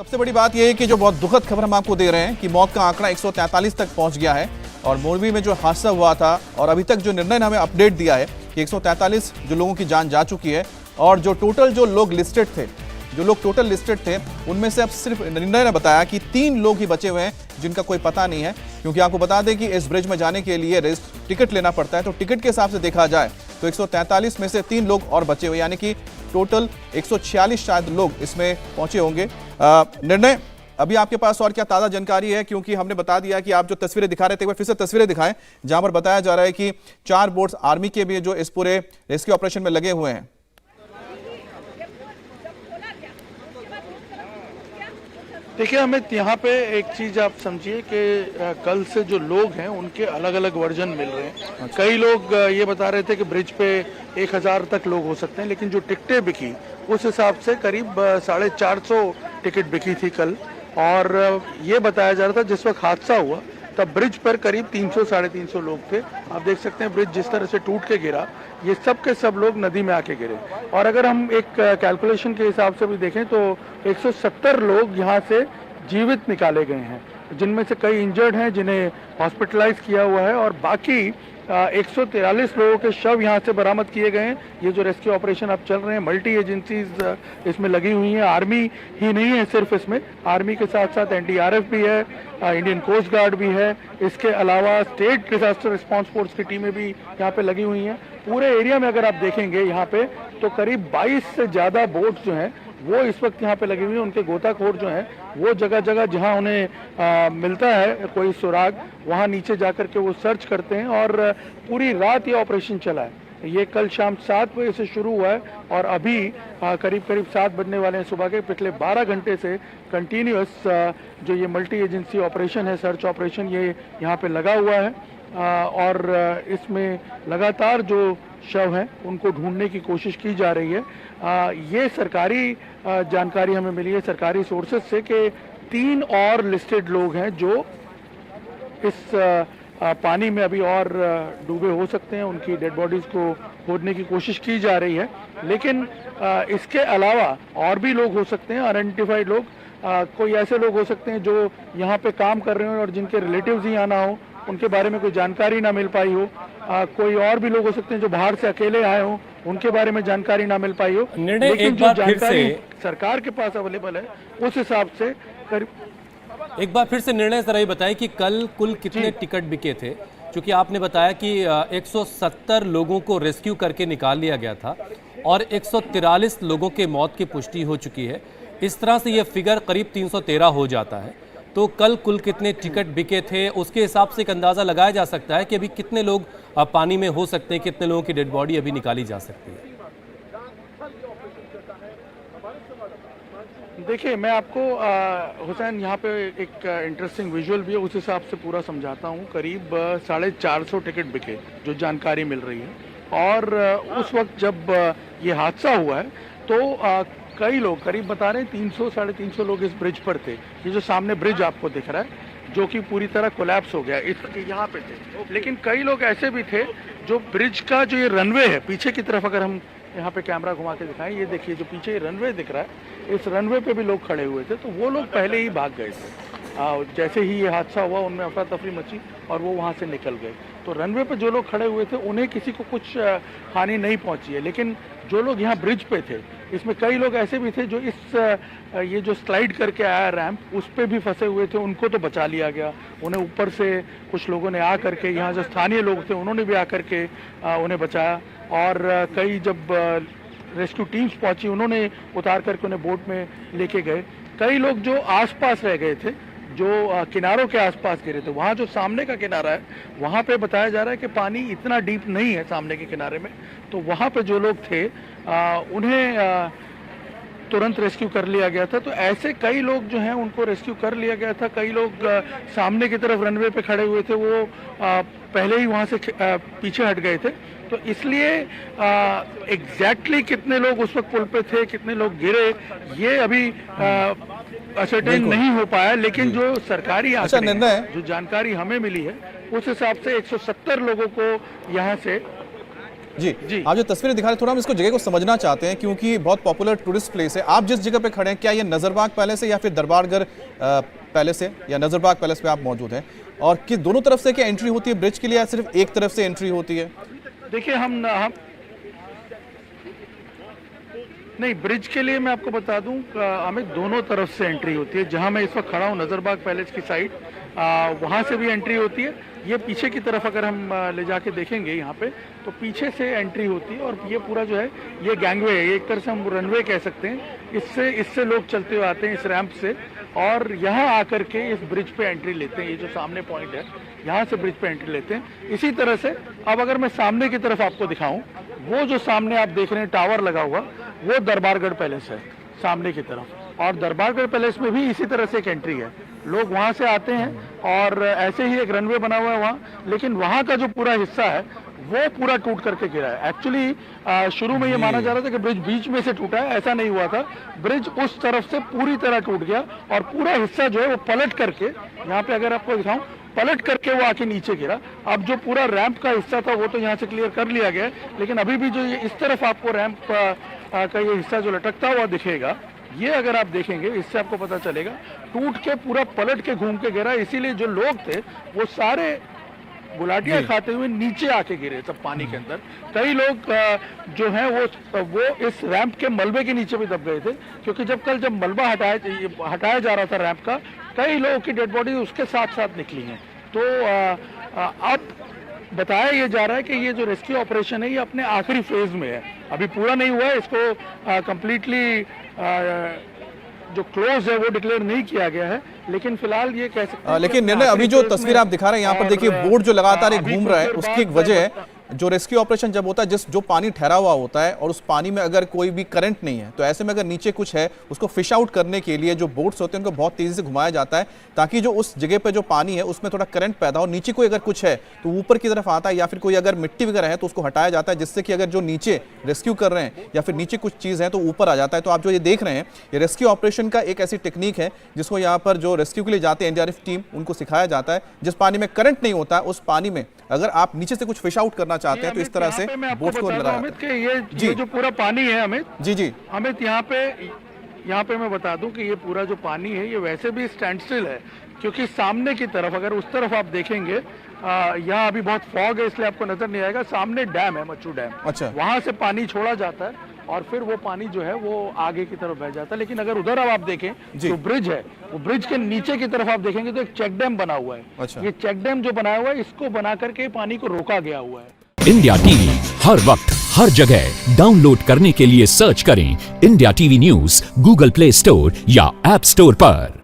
सबसे बड़ी बात यह है कि जो बहुत दुखद खबर हम आपको दे रहे हैं कि मौत का आंकड़ा 143 तक पहुंच गया है। और मोरबी में जो हादसा हुआ था और अभी तक जो निर्णय ने हमें अपडेट दिया है कि 143 जो लोगों की जान जा चुकी है। और जो टोटल जो लोग लिस्टेड थे, उनमें से अब सिर्फ निर्णय ने बताया कि 3 लोग ही बचे हुए हैं जिनका कोई पता नहीं है। क्योंकि आपको बता दें कि इस ब्रिज में जाने के लिए टिकट लेना पड़ता है, तो टिकट के हिसाब से देखा जाए तो 143 में से 3 लोग और बचे हुए, यानी कि टोटल 146 शायद लोग इसमें पहुंचे होंगे। निर्णय, अभी आपके पास और क्या ताज़ा जानकारी है? क्योंकि हमने बता दिया कि आप जो तस्वीरें दिखा रहे थे, एक बार फिर से तस्वीरें दिखाएं जहां पर बताया जा रहा है कि 4 बोट्स आर्मी के भी जो इस पूरे रेस्क्यू ऑपरेशन में लगे हुए हैं। देखिए, हमें यहाँ पे एक चीज आप समझिए कि कल से जो लोग हैं उनके अलग अलग वर्जन मिल रहे हैं। कई लोग ये बता रहे थे कि ब्रिज पे 1000 तक लोग हो सकते हैं, लेकिन जो टिकटें बिकी उस हिसाब से करीब 450 टिकट बिकी थी कल। और ये बताया जा रहा था जिस वक्त हादसा हुआ तब ब्रिज पर करीब 300-350 लोग थे। आप देख सकते हैं ब्रिज जिस तरह से टूट के गिरा, ये सब के सब लोग नदी में आके गिरे। और अगर हम एक कैलकुलेशन के हिसाब से भी देखें तो 170 लोग यहाँ से जीवित निकाले गए हैं, जिनमें से कई इंजर्ड हैं जिन्हें हॉस्पिटलाइज किया हुआ है। और बाकी 143 लोगों के शव यहाँ से बरामद किए गए हैं। ये जो रेस्क्यू ऑपरेशन अब चल रहे हैं, मल्टी एजेंसीज इसमें लगी हुई हैं। आर्मी ही नहीं है सिर्फ इसमें, आर्मी के साथ साथ एनडीआरएफ भी है, इंडियन कोस्ट गार्ड भी है। इसके अलावा स्टेट डिजास्टर रिस्पांस फोर्स की टीमें भी यहाँ पे लगी हुई हैं। पूरे एरिया में अगर आप देखेंगे यहाँ पे तो करीब 22 से ज़्यादा बोट्स जो हैं वो इस वक्त यहाँ पे लगी हुई है। उनके गोताखोर जो हैं वो जगह जगह जहाँ उन्हें मिलता है कोई सुराग, वहाँ नीचे जाकर के वो सर्च करते हैं। और पूरी रात ये ऑपरेशन चला है। ये कल शाम 7 बजे से शुरू हुआ है और अभी करीब 7 बजने वाले हैं सुबह के। पिछले 12 घंटे से कंटिन्यूअस जो ये मल्टी एजेंसी ऑपरेशन है, सर्च ऑपरेशन, ये यहाँ पे लगा हुआ है। और इसमें लगातार जो शव हैं उनको ढूंढने की कोशिश की जा रही है। ये सरकारी जानकारी हमें मिली है सरकारी सोर्सेज से कि 3 और लिस्टेड लोग हैं जो इस पानी में अभी और डूबे हो सकते हैं। उनकी डेड बॉडीज को खोजने की कोशिश की जा रही है, लेकिन इसके अलावा और भी लोग हो सकते हैं, अनआइडेंटिफाइड लोग। कोई ऐसे लोग हो सकते हैं जो यहाँ पे काम कर रहे हो और जिनके रिलेटिव्स ही आना हो, उनके बारे में कोई जानकारी ना मिल पाई हो। कोई और भी लोग हो सकते हैं जो बाहर से अकेले आए हो, उनके बारे में जानकारी ना मिल पाई हो। लेकिन जो जानकारी सरकार के पास अवेलेबल है उस हिसाब से एक बार फिर से निर्णय जरा ये बताएं कि कल कुल कितने टिकट बिके थे? क्योंकि आपने बताया कि 170 लोगों को रेस्क्यू करके निकाल लिया गया था और 143 लोगों के मौत की पुष्टि हो चुकी है। इस तरह से यह फिगर करीब 313 हो जाता है। तो कल कुल कितने टिकट बिके थे उसके हिसाब से एक अंदाज़ा लगाया जा सकता है कि अभी कितने लोग पानी में हो सकते हैं, कितने लोगों की डेड बॉडी अभी निकाली जा सकती है। देखिए, मैं आपको हुसैन यहाँ पे एक इंटरेस्टिंग विजुअल भी है, उस हिसाब से पूरा समझाता हूँ। करीब 450 टिकट बिके जो जानकारी मिल रही है। और उस वक्त जब ये हादसा हुआ है तो कई लोग, करीब बता रहे हैं 300-350 लोग इस ब्रिज पर थे। ये जो सामने ब्रिज आपको दिख रहा है जो कि पूरी तरह कोलैप्स हो गया, इस यहाँ पे थे। लेकिन कई लोग ऐसे भी थे जो ब्रिज का जो ये रनवे है पीछे की तरफ, अगर हम यहाँ पे कैमरा घुमा के दिखाएं, ये देखिए जो पीछे रनवे दिख रहा है, इस रनवे पे भी लोग खड़े हुए थे। तो वो लोग पहले ही भाग गए थे। जैसे ही ये हादसा हुआ उनमें अफरा तफरी मची और वो वहाँ से निकल गए। तो रनवे पे जो लोग खड़े हुए थे उन्हें किसी को कुछ हानि नहीं पहुँची है। लेकिन जो लोग यहाँ ब्रिज पे थे, इसमें कई लोग ऐसे भी थे जो ये जो स्लाइड करके आया रैंप, उस पे भी फंसे हुए थे। उनको तो बचा लिया गया। उन्हें ऊपर से कुछ लोगों ने आ करके, यहाँ जो स्थानीय लोग थे उन्होंने भी आकर के उन्हें बचाया। और कई जब रेस्क्यू टीम्स पहुंची उन्होंने उतार करके उन्हें बोट में लेके गए। कई लोग जो आसपास रह गए थे, जो किनारों के आसपास गिरे थे, वहाँ जो सामने का किनारा है वहाँ पे बताया जा रहा है कि पानी इतना डीप नहीं है सामने के किनारे में। तो वहाँ पे जो लोग थे उन्हें तुरंत रेस्क्यू कर लिया गया था। तो ऐसे कई लोग जो हैं उनको रेस्क्यू कर लिया गया था। कई लोग सामने की तरफ रनवे पे खड़े हुए थे, वो पहले ही वहाँ से पीछे हट गए थे। तो इसलिए एग्जैक्टली कितने लोग उस वक्त पुल पे थे, कितने लोग गिरे, ये अभी असर्टेन नहीं हो पाया। लेकिन जो सरकारी जो जानकारी हमें मिली है उस हिसाब से 170 लोगों को यहाँ से जी जी। आप जो तस्वीरें दिखा रहे हैं, थोड़ा हम इसको जगह को समझना चाहते हैं क्योंकि बहुत पॉपुलर टूरिस्ट प्लेस है। आप जिस जगह पे खड़े हैं, क्या ये नजरबाग पैलेस है या फिर दरबारगढ़ पैलेस है, या नजरबाग पैलेस पे आप मौजूद हैं? और कि दोनों तरफ से क्या एंट्री होती है ब्रिज के लिए, या सिर्फ एक तरफ से एंट्री होती है? देखिए हम नहीं, ब्रिज के लिए मैं आपको बता दूं, हमें दोनों तरफ से एंट्री होती है। जहां मैं इस वक्त खड़ा हूं नजरबाग पैलेस की साइड, वहां से भी एंट्री होती है। ये पीछे की तरफ अगर हम ले जाके देखेंगे यहाँ पे, तो पीछे से एंट्री होती है। और ये पूरा जो है ये गैंगवे है, ये एक तरह से हम रनवे कह सकते हैं। इससे लोग चलते हुए आते हैं, इस रैंप से, और यहाँ आकर के इस ब्रिज पे एंट्री लेते हैं। ये जो सामने पॉइंट है, यहाँ से ब्रिज पे एंट्री लेते हैं। इसी तरह से अब अगर मैं सामने की तरफ आपको दिखाऊं, वो जो सामने आप देख रहे हैं टावर लगा हुआ, वो दरबारगढ़ पैलेस है सामने की तरफ। और दरबारगढ़ पैलेस में भी इसी तरह से एक एंट्री है, लोग वहां से आते हैं और ऐसे ही एक रनवे बना हुआ है वहाँ। लेकिन वहाँ का जो पूरा हिस्सा है वो पूरा टूट करके गिरा है। एक्चुअली शुरू में ये माना जा रहा था कि ब्रिज बीच में से टूटा है, ऐसा नहीं हुआ था। ब्रिज उस तरफ से पूरी तरह टूट गया और पूरा हिस्सा जो है वो पलट करके, यहाँ पे अगर आपको दिखाऊं, पलट करके वो आके नीचे गिरा। अब जो पूरा रैंप का हिस्सा था वो तो यहाँ से क्लियर कर लिया गया है, लेकिन अभी भी जो ये इस तरफ आपको रैंप का ये हिस्सा जो लटकता हुआ दिखेगा, ये अगर आप देखेंगे इससे आपको पता चलेगा टूट के पूरा पलट के घूम के गिरा। इसीलिए जो लोग थे वो सारे गुलाटियां खाते हुए नीचे आके गिरे सब पानी के अंदर। कई लोग जो हैं वो इस रैंप के मलबे के नीचे भी दब गए थे, क्योंकि जब मलबा हटाया जा रहा था रैंप का, कई लोगों की डेड बॉडी उसके साथ साथ निकली हैं। तो अब बताया ये जा रहा है कि ये जो रेस्क्यू ऑपरेशन है ये अपने आखिरी फेज में है, अभी पूरा नहीं हुआ है। इसको कंप्लीटली जो क्लोज है वो डिक्लेयर नहीं किया गया है, लेकिन फिलहाल ये कह सकते हैं। लेकिन निर्णय, अभी जो तस्वीर आप दिखा रहे हैं यहाँ पर देखिए, बोर्ड जो लगातार घूम रहा है, उसकी एक वजह है जो रेस्क्यू ऑपरेशन जब होता है, जो पानी ठहरा हुआ होता है और उस पानी में अगर कोई भी करंट नहीं है, तो ऐसे में अगर नीचे कुछ है उसको फिश आउट करने के लिए जो बोट्स होते हैं उनको बहुत तेजी से घुमाया जाता है, ताकि जो उस जगह पे जो पानी है उसमें थोड़ा करंट पैदा हो। नीचे कोई अगर कुछ है तो ऊपर की तरफ आता है, या फिर कोई अगर मिट्टी वगैरह है तो उसको हटाया जाता है, जिससे कि अगर जो नीचे रेस्क्यू कर रहे हैं या फिर नीचे कुछ चीज़ है तो ऊपर आ जाता है। तो आप जो ये देख रहे हैं, ये रेस्क्यू ऑपरेशन का एक ऐसी टेक्निक है जिसको यहाँ पर जो रेस्क्यू के लिए जाते हैं एनडीआरएफ टीम, उनको सिखाया जाता है। जिस पानी में करंट नहीं होता, उस पानी में अगर आप नीचे से कुछ फिश आउट करना चाहते हैं तो इस तरह से बोट को लगाया। अमित के ये जो पूरा पानी है अमित, जी अमित, यहाँ पे मैं बता दूं कि ये पूरा जो पानी है ये वैसे भी स्टैंड स्टिल है, क्योंकि सामने की तरफ अगर उस तरफ आप देखेंगे, यहाँ अभी बहुत फॉग है इसलिए आपको नजर नहीं आएगा। सामने डैम है, मच्छू डैम, अच्छा, वहां से पानी छोड़ा जाता है और फिर वो पानी जो है वो आगे की तरफ बह जाता है। लेकिन अगर उधर अब आप देखें जो ब्रिज है, वो ब्रिज के नीचे की तरफ आप देखेंगे तो एक चेक डैम बना हुआ है। अच्छा। ये चेक डैम जो बनाया हुआ है, इसको बना करके पानी को रोका गया हुआ है। इंडिया टीवी हर वक्त हर जगह डाउनलोड करने के लिए सर्च करें India TV news Google play store या ऐप स्टोर पर।